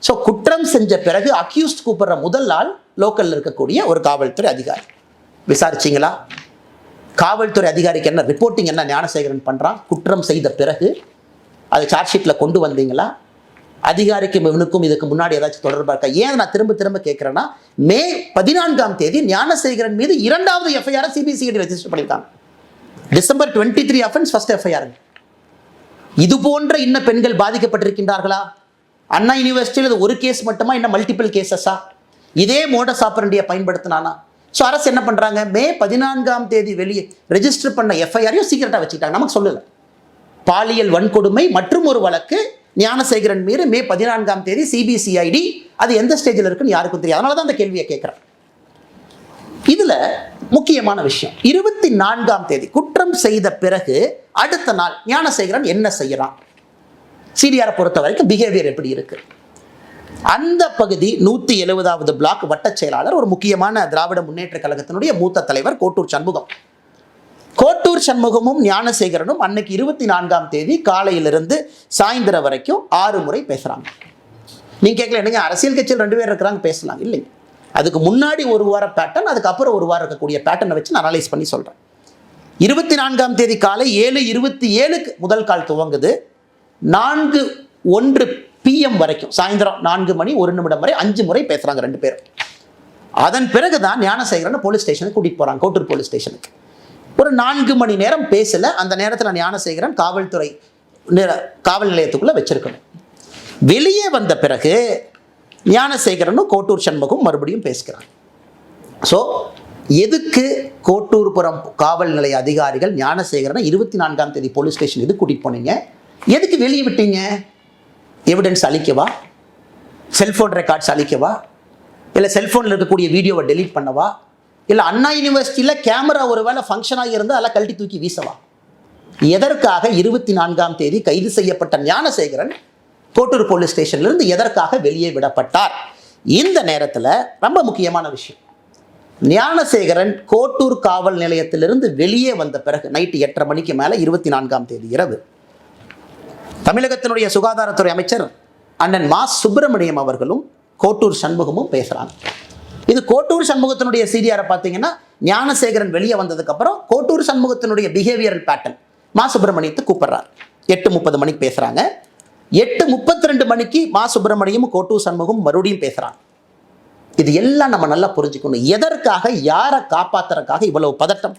So குற்றம் செஞ்ச பிறகு அக்யூஸ்ட் கூப்பிடுற முதல் ஆள் லோக்கல்ல இருக்கக்கூடிய ஒரு காவல்துறை அதிகாரி. விசாரிச்சிங்களா? காவல்துறை அதிகாரிக்கு என்ன ரிப்போர்ட்டிங் என்ன ஞானசேகரன் பண்றான்? குற்றம் செய்த பிறகு அதை சார்ஜ் ஷீட்ல கொண்டு வந்தீங்களா? அதிகாரிக்கும் இவனுக்கும் இதுக்கு முன்னாடி ஏதாச்சும் தொடர்பா இருக்கா? ஏன் நான் திரும்ப திரும்ப கேட்கிறேன்னா, மே 14 ஞானசேகரன் மீது 2வது எஃப்ஐஆர் சிபிசிஐடி ரெஜிஸ்டர் பண்ணியிருக்காங்க. December 23 offence first FIR. இது போன்ற இன்ன பெண்கள் பாதிக்கப்பட்டிருக்கின்றார்களா? அண்ணா யூனிவர்சிட்டியில் ஒரு கேஸ் மட்டுமா, இன்னும் மல்டிபிள் கேசஸா? இதே மோடஸ் ஆப்பரண்டியை பயன்படுத்தினானா? ஸோ அரசு என்ன பண்றாங்க, மே 14 வெளியே ரெஜிஸ்டர் பண்ண எஃப்ஐஆரையும் சீக்கிரட்டா வச்சுக்கிட்டாங்க. நமக்கு சொல்லல. பாலியல் வன்கொடுமை மற்றும் ஒரு வழக்கு ஞானசேகரன் மீது மே 14 சிபிசிஐடி, அது எந்த ஸ்டேஜில் இருக்குன்னு யாருக்கும் தெரியாது. அதனால தான் அந்த கேள்வியை கேட்கிறேன். இதுல முக்கியமான விஷயம், 24 குற்றம் செய்த பிறகு அடுத்த நாள் ஞானசேகரன் என்ன செய்யறான்? சிடிஆரை பொறுத்த வரைக்கும் பிஹேவியர் எப்படி இருக்கு? அந்த பகுதி 170வது பிளாக் வட்ட செயலாளர், ஒரு முக்கியமான திராவிட முன்னேற்ற கழகத்தினுடைய மூத்த தலைவர் கோட்டூர் சண்முகம். கோட்டூர் சண்முகமும் ஞானசேகரனும் அன்னைக்கு 24 காலையிலிருந்து சாயந்தரம் வரைக்கும் 6 முறை பேசுறாங்க. நீங்க கேட்கல, என்னங்க அரசியல் கட்சியில் 2 பேர் இருக்கிறாங்க பேசலாம் இல்லைங்க. அதுக்கு முன்னாடி ஒரு வார பேட்டர்ன், அதுக்கப்புறம் ஒரு வாரம் இருக்கக்கூடிய பேட்டர்னை வச்சு நான் அனலைஸ் பண்ணி சொல்றேன். 24 காலை 7:27 முதல் கால் துவங்குது. 4:01 PM வரைக்கும், சாயந்தரம் 4 மணி 1 நிமிடம் வரை 5 முறை பேசுறாங்க 2 பேரும். அதன் பிறகுதான் ஞானசேகரனை போலீஸ் ஸ்டேஷனுக்கு கூட்டிட்டு போறாங்க, கோட்டூர் போலீஸ் ஸ்டேஷனுக்கு. ஒரு 4 மணி நேரம் பேசல. அந்த நேரத்தில் ஞானசேகரன் காவல் நிலையத்துக்குள்ள வச்சிருக்கணும். வெளியே வந்த பிறகு ஞானசேகரனும் கோட்டூர் சண்முகம் மறுபடியும் பேசுகிறாங்க. ஸோ எதுக்கு கோட்டூர்புரம் காவல் நிலைய அதிகாரிகள் ஞானசேகரனை 24 போலீஸ் ஸ்டேஷன் எதுக்கு கூட்டிட்டு போனீங்க? எதுக்கு வெளியே விட்டீங்க? எவிடன்ஸ் அழிக்கவா? செல்போன் ரெக்கார்ட்ஸ் அழிக்கவா? இல்லை செல்போனில் இருக்கக்கூடிய வீடியோவை டெலீட் பண்ணவா? இல்லை அண்ணா யூனிவர்சிட்டியில் கேமரா ஒரு வேளை ஃபங்க்ஷன் ஆகியிருந்தால் அதெல்லாம் கழட்டி தூக்கி வீசவா? எதற்காக 24 கைது செய்யப்பட்ட ஞானசேகரன் கோட்டூர் போலீஸ் ஸ்டேஷன்லேருந்து எதற்காக வெளியே விடப்பட்டார்? இந்த நேரத்தில் ரொம்ப முக்கியமான விஷயம், ஞானசேகரன் கோட்டூர் காவல் நிலையத்திலிருந்து வெளியே வந்த பிறகு நைட்டு 8:30 மணிக்கு மேலே 24 இரவு தமிழகத்தினுடைய சுகாதாரத்துறை அமைச்சர் அண்ணன் மா சுப்பிரமணியம் அவர்களும் கோட்டூர் சண்முகமும் பேசுகிறாங்க. இது கோட்டூர் சண்முகத்தினுடைய சிடிஆரை பார்த்தீங்கன்னா, ஞானசேகரன் வெளியே வந்ததுக்கப்புறம் கோட்டூர் சண்முகத்தினுடைய பிஹேவியரல் பேட்டர்ன் மா சுப்பிரமணியத்தை கூப்பிடுறார். 8:30 மணிக்கு பேசுகிறாங்க. 8:32 மணிக்கு மா சுப்பிரமணியமும் கோட்டூர் சண்முகம் மறுபடியும் பேசுகிறாங்க. இது எல்லாம் நம்ம நல்லா புரிஞ்சுக்கணும். எதற்காக, யாரை காப்பாத்துறதுக்காக இவ்வளவு பதட்டம்?